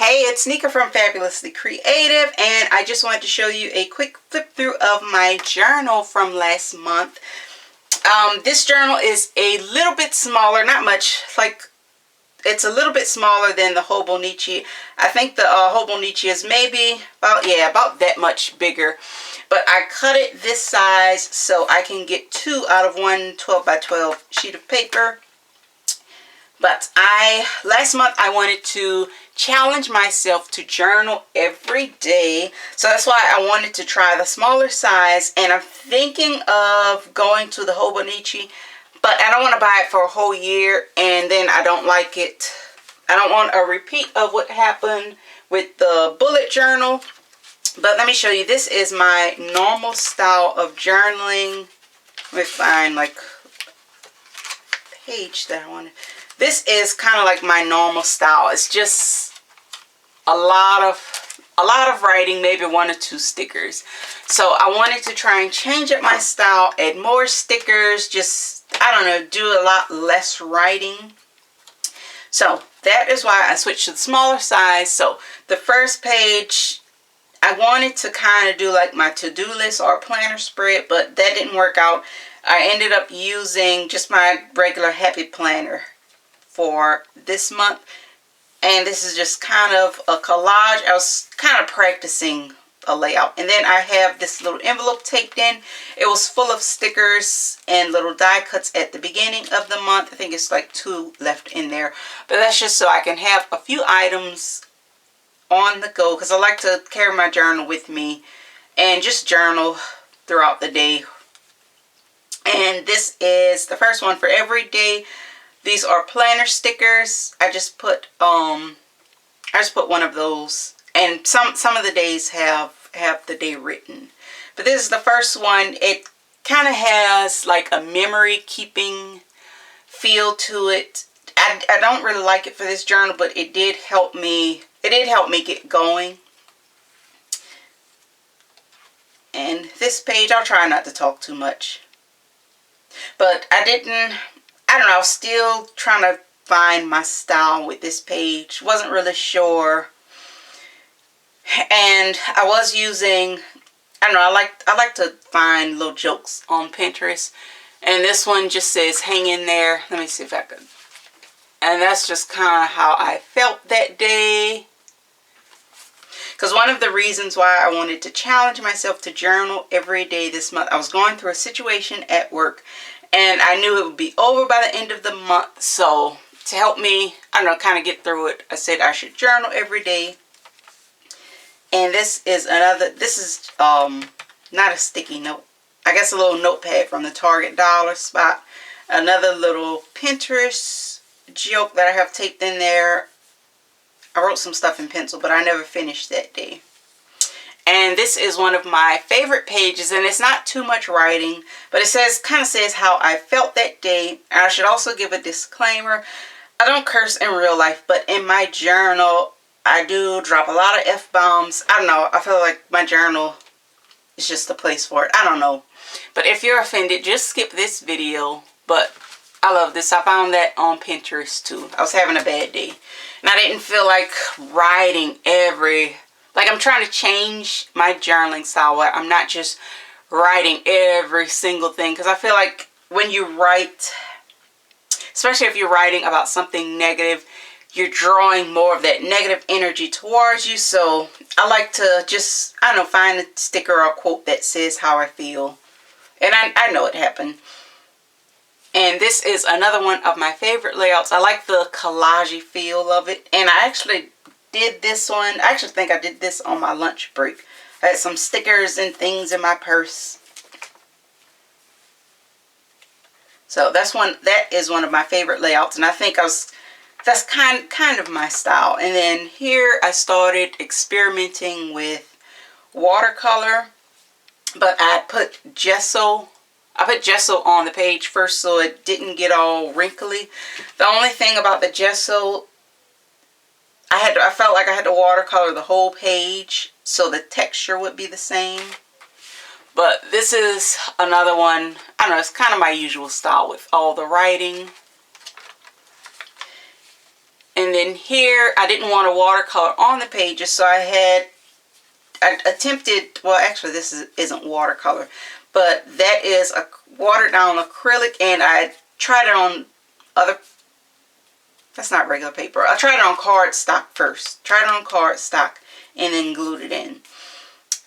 Hey, it's Nika from Fabulously Creative, and I just wanted to show you a quick flip through of my journal from last month. This journal is a little bit smaller, not much, like it's a little bit smaller than the Hobonichi. I think the Hobonichi is maybe about that much bigger, but I cut it this size so I can get two out of one 12 by 12 sheet of paper. But last month I wanted to challenge myself to journal every day. So that's why I wanted to try the smaller size. And I'm thinking of going to the Hobonichi. But I don't want to buy it for a whole year. And then I don't like it. I don't want a repeat of what happened with the bullet journal. But let me show you. This is my normal style of journaling. Let me find like page that I want to... This is kind of like my normal style. It's just a lot of writing, maybe one or two stickers. So I wanted to try and change up my style, add more stickers, just, I don't know, do a lot less writing. So that is why I switched to the smaller size. So the first page, I wanted to kind of do like my to-do list or a planner spread, but that didn't work out. I ended up using just my regular happy planner for this month, and this is just kind of a collage. I was kind of practicing a layout, and then I have this little envelope taped in. It was full of stickers and little die cuts at the beginning of the month. I think it's like 2 left in there, but that's just so I can have a few items on the go, because I like to carry my journal with me and just journal throughout the day. And this is the first one for every day. These are planner stickers. I just put one of those, and some of the days have the day written. But this is the first one. It kind of has like a memory keeping feel to it. I don't really like it for this journal, but it did help me. It did help me get going. And this page, I'll try not to talk too much. But I don't know, I was still trying to find my style with this page. Wasn't really sure. And I was using, I don't know, I like to find little jokes on Pinterest. And this one just says, hang in there. Let me see if I could. And that's just kind of how I felt that day. Because one of the reasons why I wanted to challenge myself to journal every day this month, I was going through a situation at work, and I knew it would be over by the end of the month. So to help me, I don't know, kind of get through it, I said I should journal every day. And this is not a sticky note. I guess a little notepad from the Target dollar spot. Another little Pinterest joke that I have taped in there. I wrote some stuff in pencil, but I never finished that day. And this is one of my favorite pages, and it's not too much writing, but it kind of says how I felt that day. And I should also give a disclaimer. I don't curse in real life, but in my journal, I do drop a lot of F-bombs. I don't know. I feel like my journal is just the place for it. I don't know. But if you're offended, just skip this video. But I love this. I found that on Pinterest too. I was having a bad day, and I didn't feel like writing I'm trying to change my journaling style where I'm not just writing every single thing, because I feel like when you write, especially if you're writing about something negative, you're drawing more of that negative energy towards you. So I like to just, I don't know, find a sticker or a quote that says how I feel. And I know it happened. And this is another one of my favorite layouts. I like the collage-y feel of it. And I actually did this one. I actually think I did this on my lunch break. I had some stickers and things in my purse. So that is one of my favorite layouts. And I think that's kind of my style. And then here I started experimenting with watercolor. But I put gesso on the page first so it didn't get all wrinkly. The only thing about the gesso, I felt like I had to watercolor the whole page so the texture would be the same. But this is another one, I don't know, it's kind of my usual style with all the writing. And And then here, I didn't want a watercolor on the pages, so I attempted, well, actually this isn't watercolor, but that is a watered down acrylic, and I tried it on other, that's not regular paper. I tried it on cardstock first. Tried it on cardstock and then glued it in.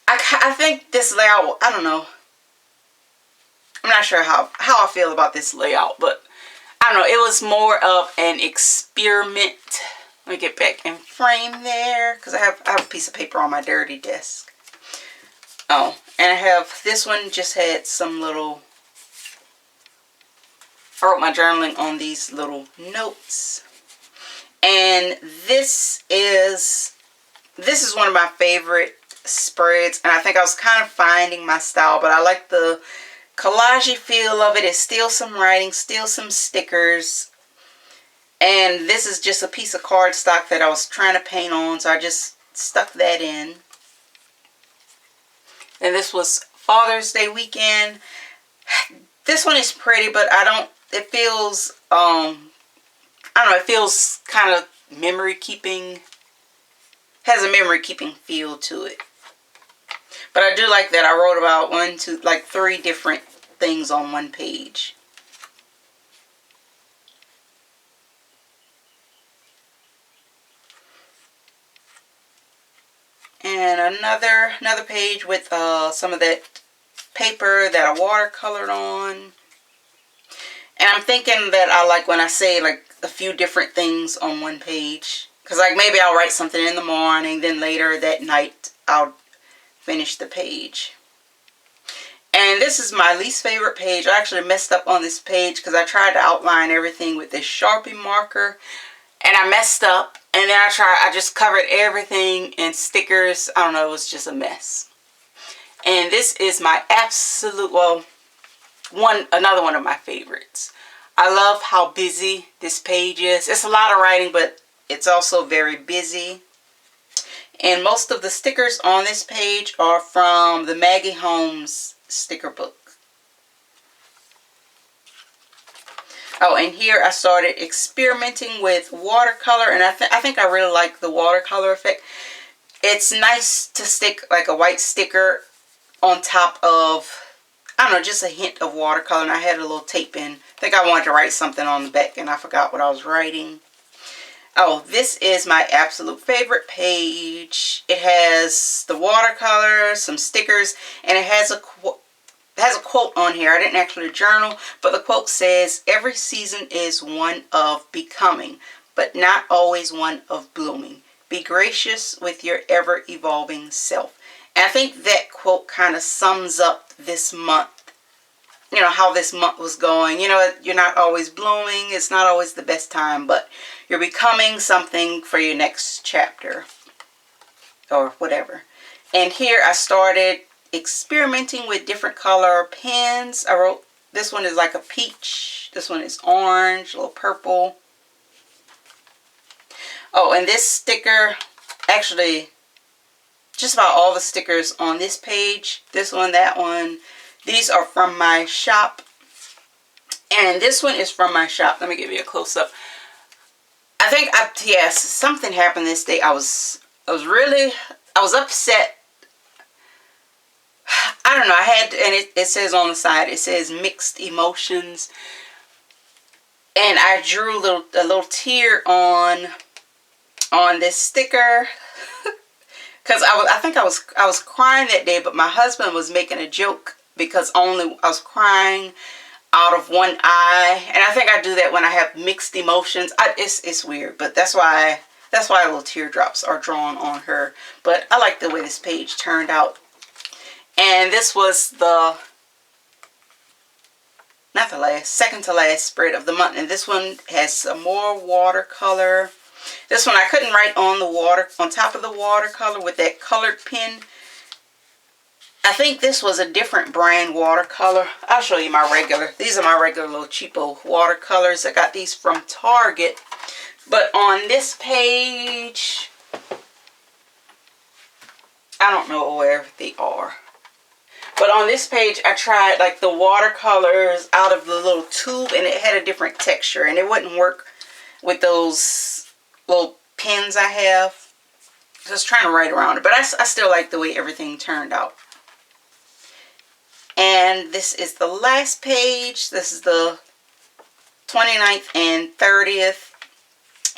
I think this layout, I don't know. I'm not sure how I feel about this layout, but I don't know. It was more of an experiment. Let me get back in frame there, because I have a piece of paper on my dirty desk. Oh, and I have this one just had some little, I wrote my journaling on these little notes. And this is one of my favorite spreads, and I think I was kind of finding my style, but I like the collagey feel of it. It's still some writing, still some stickers. And this is just a piece of cardstock that I was trying to paint on, so I just stuck that in. And this was Father's Day weekend. This one is pretty, but it feels, I don't know, it feels kind of memory keeping, has a memory keeping feel to it. But I do like that I wrote about 3 different things on one page. And another page with some of that paper that I watercolored on. And I'm thinking that I like when I say like a few different things on one page. Because like maybe I'll write something in the morning, then later that night I'll finish the page. And this is my least favorite page. I actually messed up on this page because I tried to outline everything with this Sharpie marker. And I messed up. And then I just covered everything in stickers. I don't know, it was just a mess. And this is my absolute, well, another one of my favorites. I love how busy this page is. It's a lot of writing, but it's also very busy. And most of the stickers on this page are from the Maggie Holmes sticker book. Oh, and here I started experimenting with watercolor, and I think I really like the watercolor effect. It's nice to stick like a white sticker on top of, I don't know, just a hint of watercolor, and I had a little tape in. I think I wanted to write something on the back, and I forgot what I was writing. Oh, this is my absolute favorite page. It has the watercolor, some stickers, and it has a quote on here. I didn't actually journal, but the quote says, "Every season is one of becoming, but not always one of blooming. Be gracious with your ever-evolving self." And I think that quote kind of sums up this month. You know, how this month was going. You know, you're not always blooming. It's not always the best time, but you're becoming something for your next chapter. Or whatever. And here I started experimenting with different color pens. I wrote, this one is like a peach. This one is orange, a little purple. Oh, and this sticker, actually, just about all the stickers on this page, this one, that one, these are from my shop. And this one is from my shop. Let me give you a close-up. I think, yes, something happened this day. I was upset. I don't know, and it says on the side, it says mixed emotions. And I drew a little tear on this sticker. Because I think I was crying that day, but my husband was making a joke because I was crying out of one eye. And I think I do that when I have mixed emotions. It's weird, but that's why little teardrops are drawn on her. But I like the way this page turned out. And this was second to last spread of the month. And this one has some more watercolor. This one I couldn't write on top of the watercolor with that colored pen. I think this was a different brand watercolor. I'll show you my regular. These are my regular little cheapo watercolors. I got these from Target. But on this page, I don't know where they are. But on this page, I tried like the watercolors out of the little tube, and it had a different texture, and it wouldn't work with those little pins I have. Just trying to write around it, but I still like the way everything turned out. And this is the last page. This is the 29th and 30th.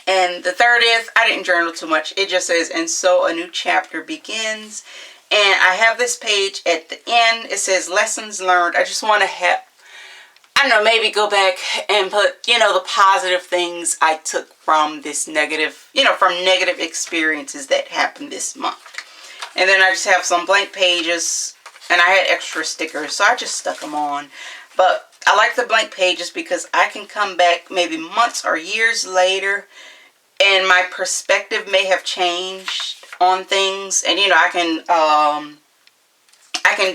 And the 30th, I didn't journal too much. It just says, and so a new chapter begins. And I have this page at the end. It says lessons learned. I just want to have, I don't know, maybe go back and put, you know, the positive things I took from this negative, you know, from negative experiences that happened this month. And then I just have some blank pages, and I had extra stickers, so I just stuck them on. But I like the blank pages because I can come back maybe months or years later, and my perspective may have changed on things, and you know, I can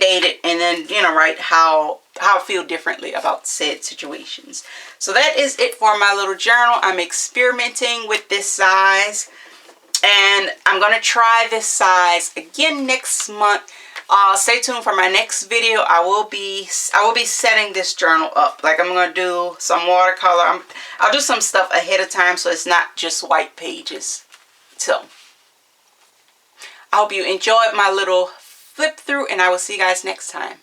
date it and then, you know, write how I feel differently about said situations. So that is it for my little journal. I'm experimenting with this size, and I'm going to try this size again next month. Stay tuned for my next video. I will be setting this journal up. Like, I'm going to do some watercolor. I'll do some stuff ahead of time so it's not just white pages. So I hope you enjoyed my little flip through, and I will see you guys next time.